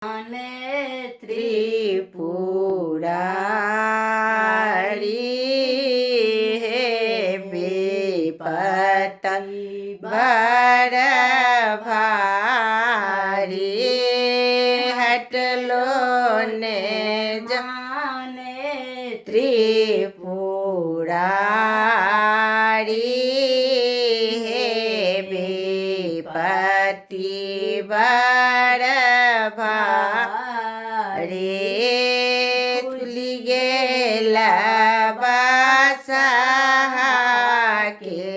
અને ત્રિપુરારી હે વિપત બર ભારી હટલો ને જાને ત્રિપુરારી હે વિપતિ બર ભારી ખુલી ગયેલા બાસા કે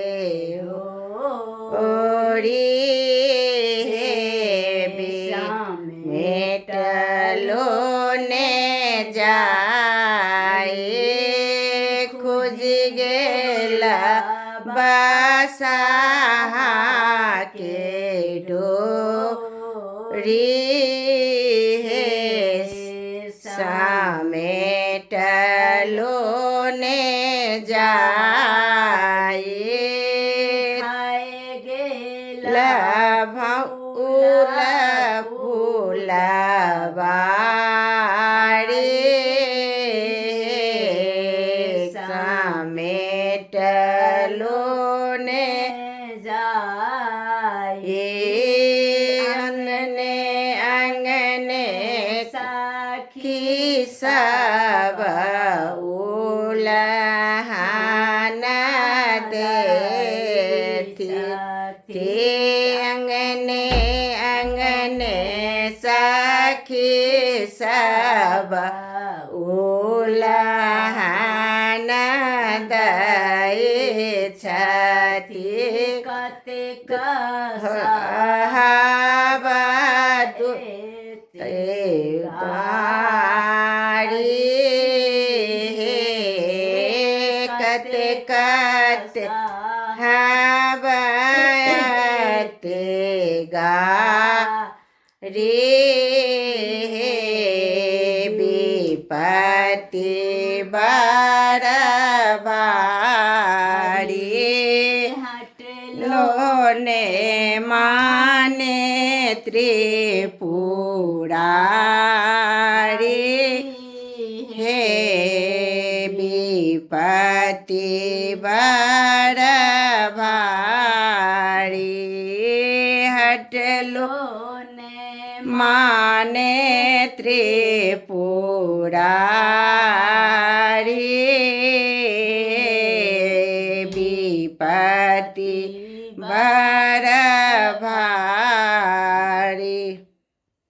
ઓરી હે મેટલો ને જાય ખુજી ગયેલા બાસા કે ડોરી હે સામેટલો ને જાય ફૂલવાડી સામેટલો ને આંગણે આંગણે સાખી સબ ઉલહાના દેથી આંગણે આંગણે સાખી સબ ઉલહાના દે છતી કતિક હાબાદુ ગાડી હે કતે કતે હાબતે ગાડી હે વિપતિ બર ભારી લોને માને ત્રિપુરારી હે વિપતિ બર ભારી હટલો માને ત્રિપુરા